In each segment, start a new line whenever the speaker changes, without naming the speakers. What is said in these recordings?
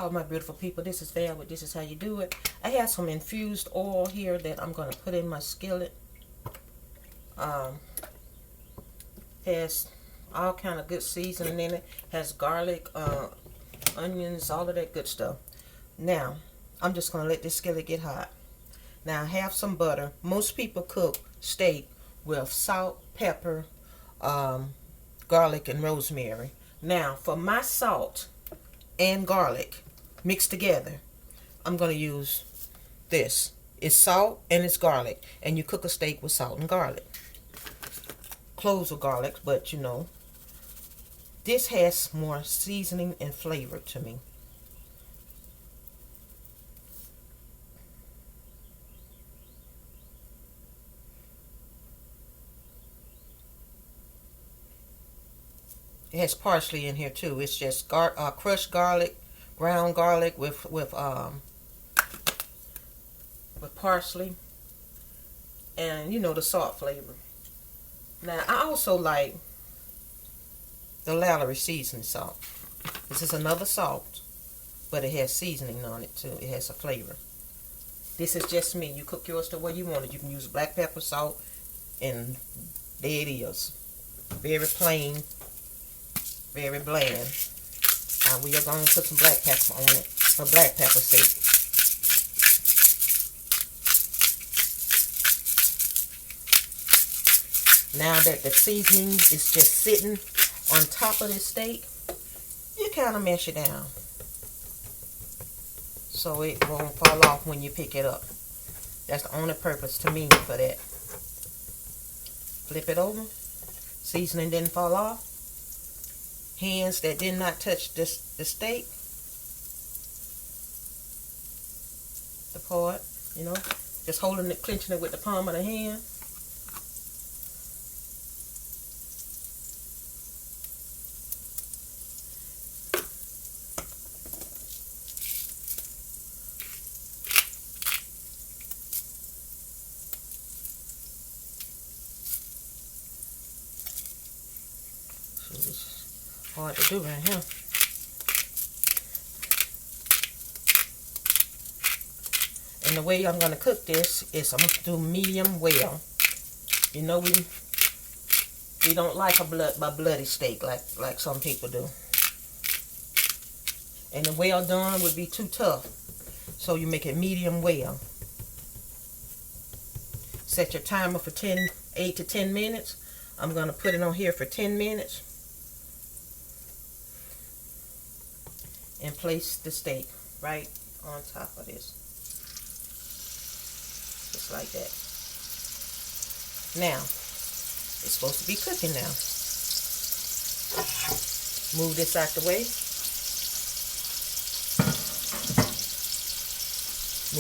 Hello my beautiful people, this is Val with This Is How You Do It. I have some infused oil here that I'm going to put in my skillet. Has all kind of good seasoning in it. Has garlic, onions, all of that good stuff. Now, I'm just going to let this skillet get hot. Now I have some butter. Most people cook steak with salt, pepper, garlic, and rosemary. Now for my salt and garlic mixed together, I'm going to use this. It's salt and it's garlic, and you cook a steak with salt and garlic. Cloves of garlic, but you know, this has more seasoning and flavor to me. It has parsley in here too. It's just crushed garlic, ground garlic with parsley, and you know, the salt flavor. Now I also like the Valerie seasoning salt. This is another salt, but it has seasoning on it too. It has a flavor. This is just me. You cook yours the way you want it. You can use black pepper, salt, and there it is. Very plain. Very bland. We are going to put some black pepper on it for black pepper's sake. Now that the seasoning is just sitting on top of this steak, you kind of mash it down so it won't fall off when you pick it up. That's the only purpose to me for that. Flip it over. Seasoning didn't fall off. Hands that did not touch the steak, the part, you know, just holding it, clenching it with the palm of the hand. So this hard to do right here. And the way I'm going to cook this is I'm going to do medium well. You know, we don't like a bloody steak like some people do. And the well done would be too tough. So you make it medium well. Set your timer for 8 to 10 minutes. I'm going to put it on here for 10 minutes. And place the steak right on top of this. Just like that. Now, it's supposed to be cooking now. Move this out the way.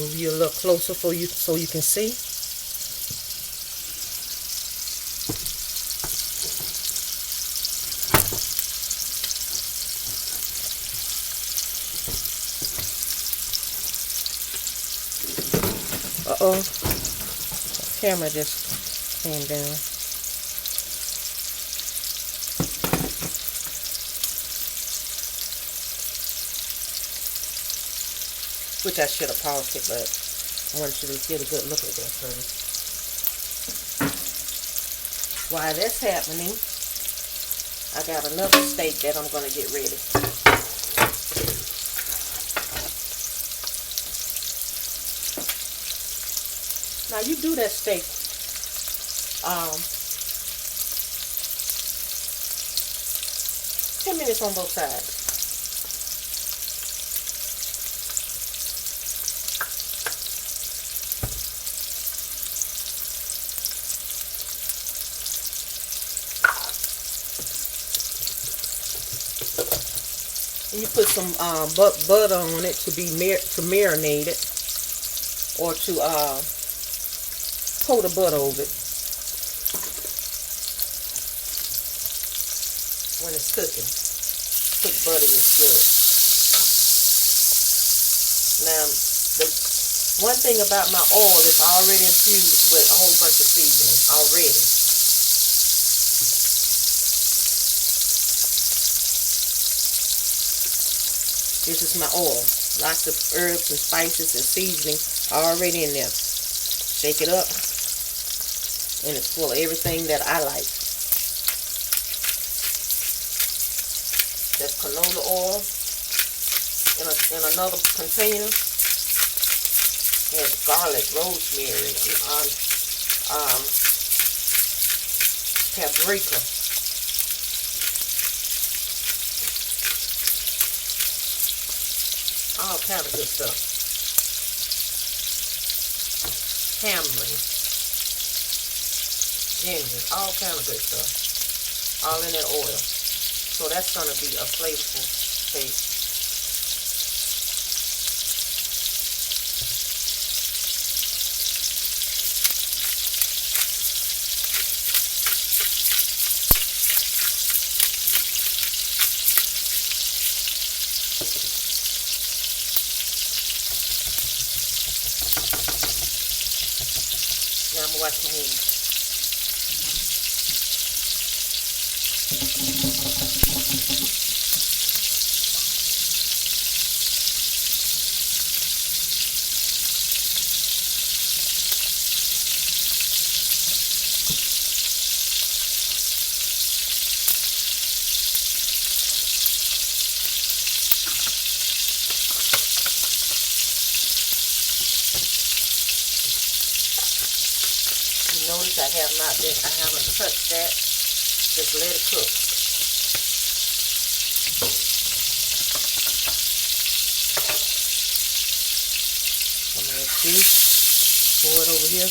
Move you a little closer so you can see. Uh-oh, the camera just came down. Which I should have paused it, but I wanted you to get a good look at that first. While that's happening, I got another steak that I'm going to get ready. Now you do that steak 10 minutes on both sides. And you put some butter on it to marinate it, or to coat the butter over it when it's cooking. Cook butter is good. Now, the one thing about my oil is already infused with a whole bunch of seasoning already. This is my oil. Lots of herbs and spices and seasoning already in there. Shake it up. And it's full of everything that I like. That's canola oil in another container. There's garlic, rosemary, paprika. All kind of good stuff. Tamarind, ginger, all kind of good stuff. All in that oil. So that's going to be a flavorful steak. Now I'm going to wash my hands. Notice I haven't touched that. Just let it cook. I'm going to pour it over here.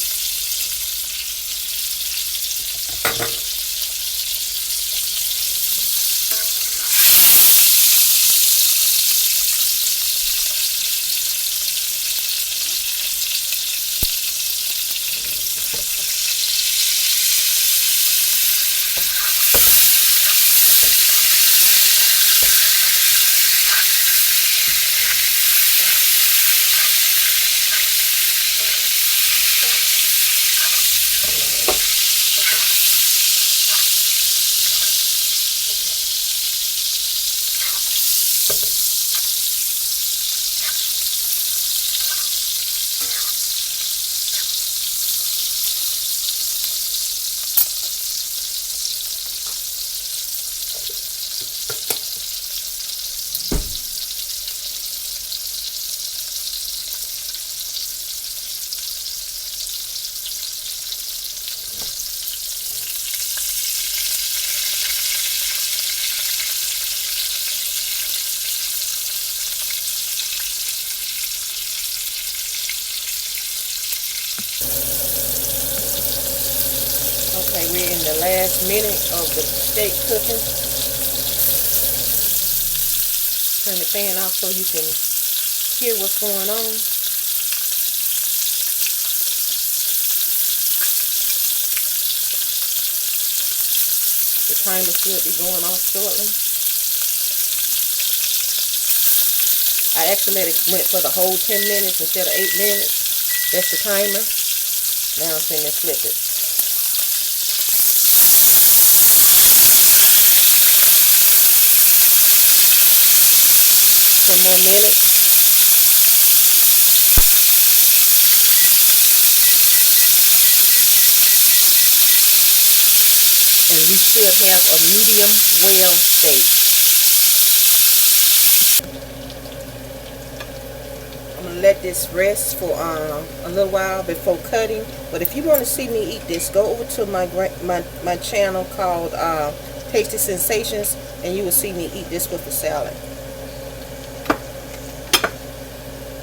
Okay, we're in the last minute of the steak cooking. Turn the fan off so you can hear what's going on. The timer should be going off shortly. I actually went for the whole 10 minutes instead of 8 minutes. That's the timer. Now I'm finna flip it. 10 more minutes. And we should have a medium well steak. I'm going to let this rest for a little while before cutting. But if you want to see me eat this, go over to my channel called Tasty Sensations, and you will see me eat this with a salad.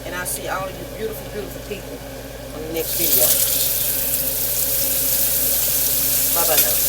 And I'll see all of you beautiful, beautiful people on the next video. Bye-bye now.